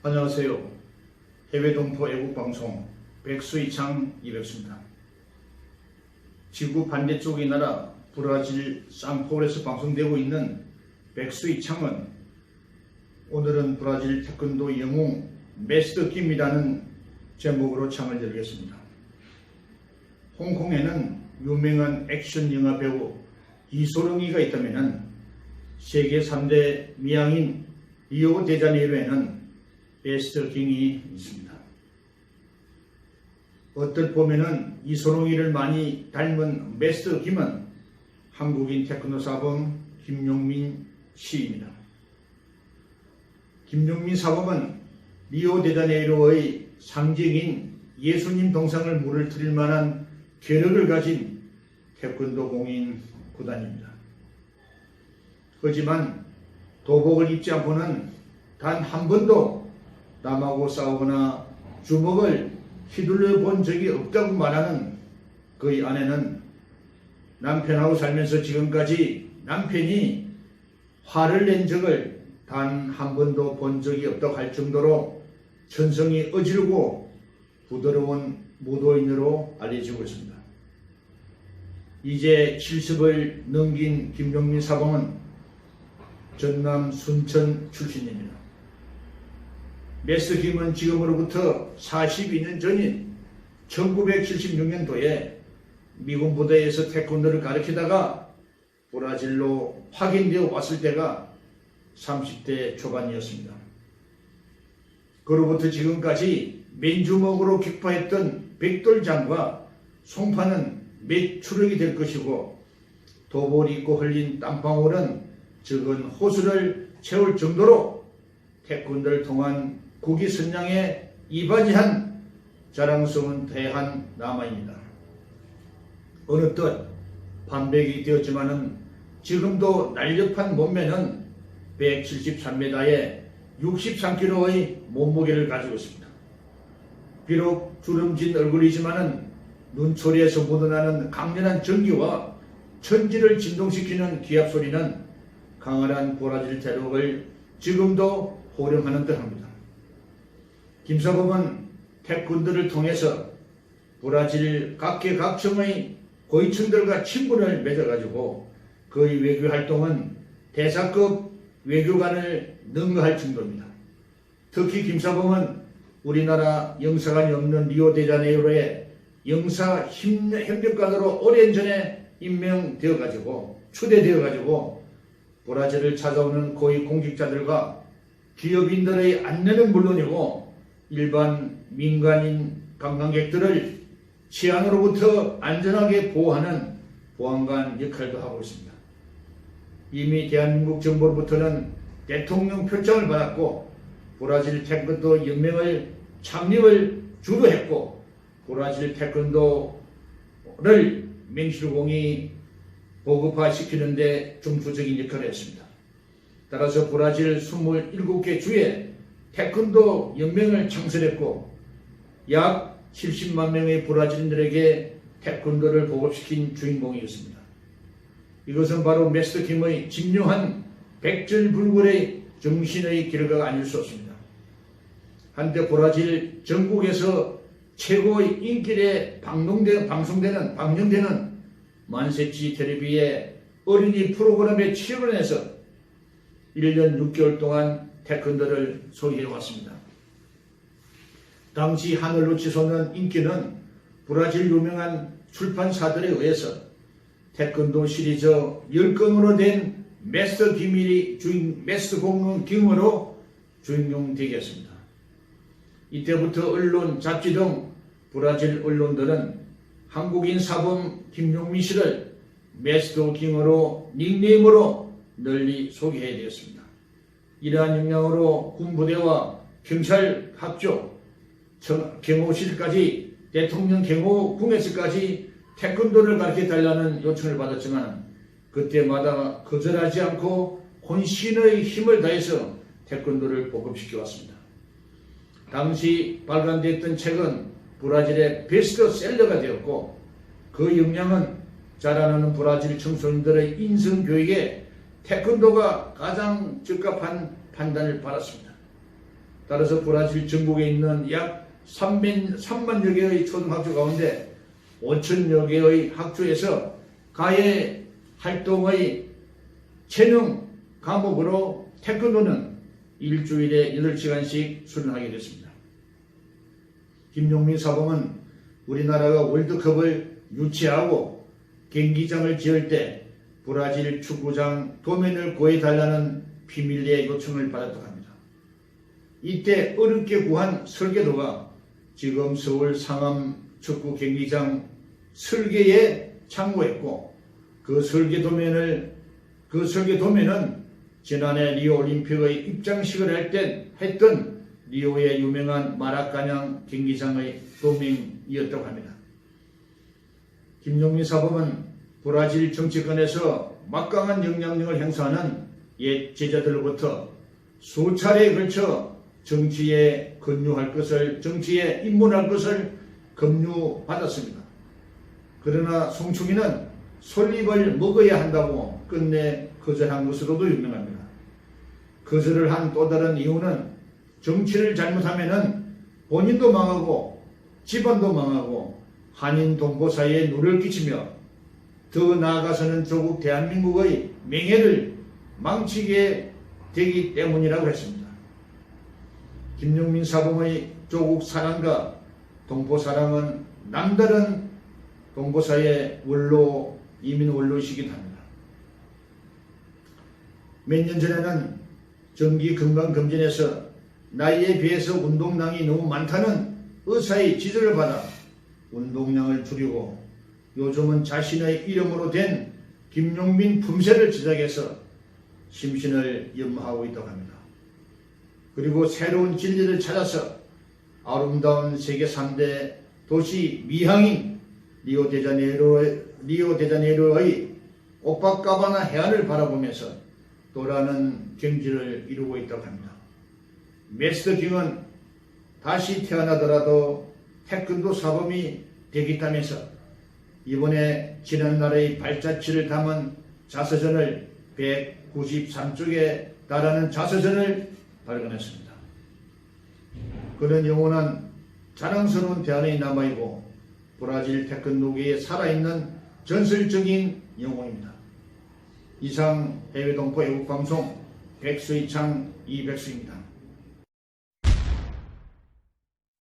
안녕하세요. 해외 동포 애국방송 백수이창 이백수입니다. 지구 반대쪽의 나라 브라질 상파울에서 방송되고 있는 백수이창은 오늘은 브라질 태권도 영웅 메스터 김이라는 제목으로 창을 열겠습니다. 홍콩에는 유명한 액션 영화 배우 이소룡이가 있다면 세계 3대 미양인 리오데자네이루에는 메스터 김이 있습니다. 어떨 보면은 이소룡이를 많이 닮은 메스터 김은 한국인 태권도 사범 김용민 씨입니다. 김용민 사범은 리오데자네이루의 상징인 예수님 동상을 물을 트릴 만한 괴력을 가진 태권도 공인 구단입니다. 하지만 도복을 입지 않고는 단 한 번도 남하고 싸우거나 주먹을 휘둘러 본 적이 없다고 말하는 그의 아내는 남편하고 살면서 지금까지 남편이 화를 낸 적을 단 한 번도 본 적이 없다고 할 정도로 천성이 어지르고 부드러운 무도인으로 알려지고 있습니다. 이제 70을 넘긴 김용민 사범은 전남 순천 출신입니다. 메스터 김은 지금으로부터 42년 전인 1976년도에 미군 부대에서 태권도를 가르치다가 브라질로 파견되어 왔을 때가 30대 초반이었습니다. 그로부터 지금까지 맨주먹으로 격파했던 백돌장과 송파는 몇 추력이 될 것이고 도복을 입고 흘린 땀방울은 적은 호수를 채울 정도로 태권도를 통한 국위 선양에 이바지한 자랑스러운 대한 남아입니다. 어느덧 반백이 되었지만은 지금도 날렵한 몸매는 173m에 63kg의 몸무게를 가지고 있습니다. 비록 주름진 얼굴이지만은 눈초리에서 묻어나는 강렬한 전기와 천지를 진동시키는 기합소리는 강렬한 브라질 대륙을 지금도 호령하는 듯합니다. 김사범은 태권도를 통해서 브라질 각계각층의 고위층들과 친분을 맺어가지고 그의 외교 활동은 대사급 외교관을 능가할 정도입니다. 특히 김사범은 우리나라 영사관이 없는 리오데자네이루의 영사 협력관으로 오랜 전에 임명되어가지고 추대되어가지고 브라질을 찾아오는 고위 공직자들과 기업인들의 안내는 물론이고 일반 민간인 관광객들을 치안으로부터 안전하게 보호하는 보안관 역할도 하고 있습니다. 이미 대한민국 정부로부터는 대통령 표창을 받았고 브라질 태권도 연맹을 창립을 주도했고 브라질 태권도를 맹실공히 보급화시키는 데 중추적인 역할을 했습니다. 따라서 브라질 27개 주에 태권도 연맹을 창설했고 약 70만 명의 브라질인들에게 태권도를 보급시킨 주인공이었습니다. 이것은 바로 메스터 김의 진정한 백절불굴의 정신의 결과가 아닐 수 없습니다. 한때 브라질 전국에서 최고의 인기에 방송되는 만세치 텔레비의 어린이 프로그램에 출연해서 1년 6개월 동안 태권도를 소개해왔습니다. 당시 하늘로 치솟는 인기는 브라질 유명한 출판사들에 의해서 태권도 시리즈 10권으로 된 메스터 공룡 김으로 주인공 되겠습니다. 이때부터 언론, 잡지 등 브라질 언론들은 한국인 사범 김용민 씨를 메스터 킹으로 닉네임으로 널리 소개해야 되었습니다. 이러한 영향으로 군부대와 경찰 학교, 경호실까지 대통령 경호궁에서까지 태권도를 가르쳐달라는 요청을 받았지만 그때마다 거절하지 않고 혼신의 힘을 다해서 태권도를 보급시켜왔습니다. 당시 발간됐던 책은 브라질의 베스트셀러가 되었고 그 영향은 자라나는 브라질 청소년들의 인성교육에 태권도가 가장 적합한 판단을 받았습니다. 따라서 브라질 전국에 있는 약 3만여 개의 초등학교 가운데 5천여 개의 학교에서 가해 활동의 체능 과목으로 태권도는 일주일에 8시간씩 수련하게 됐습니다. 김용민 사범은 우리나라가 월드컵을 유치하고 경기장을 지을 때 브라질 축구장 도면을 구해달라는 비밀리에 요청을 받았다고 합니다. 이때 어렵게 구한 설계도가 지금 서울 상암 축구 경기장 설계에 참고했고 그 설계도면은 지난해 리오 올림픽의 입장식을 할 때 했던 리오의 유명한 마라카냥 경기장의 도면이었다고 합니다. 김용민 사범은 브라질 정치권에서 막강한 영향력을 행사하는 옛 제자들로부터 수차례에 걸쳐 정치에 입문할 것을 금유받았습니다. 그러나 송충이는 솔잎을 먹어야 한다고 끝내 거절한 것으로도 유명합니다. 거절을 한 또 다른 이유는 정치를 잘못하면은 본인도 망하고 집안도 망하고 한인 동포 사이에 누를 끼치며 더 나아가서는 조국 대한민국의 명예를 망치게 되기 때문이라고 했습니다. 김용민 사범의 조국 사랑과 동포 사랑은 남다른 동포사의 이민 원로이시기도 합니다. 몇 년 전에는 정기 건강검진에서 나이에 비해서 운동량이 너무 많다는 의사의 지적을 받아 운동량을 줄이고 요즘은 자신의 이름으로 된 김용민 품새를 제작해서 심신을 연마하고 있다고 합니다. 그리고 새로운 진리를 찾아서 아름다운 세계 3대 도시 미항인 리오데자네이루의 오파카바나 해안을 바라보면서 또라는 경지를 이루고 있다고 합니다. 메스터 킹은 다시 태어나더라도 태권도 사범이 되겠다면서 이번에 지난날의 발자취를 담은 자서전을 193쪽에 달하는 자서전을 발간했습니다. 그는 영원한 자랑스러운 대안이 남아있고 브라질 태권도계에 살아있는 전설적인 영웅입니다. 이상 해외동포 애국방송 백수이창 이백수입니다.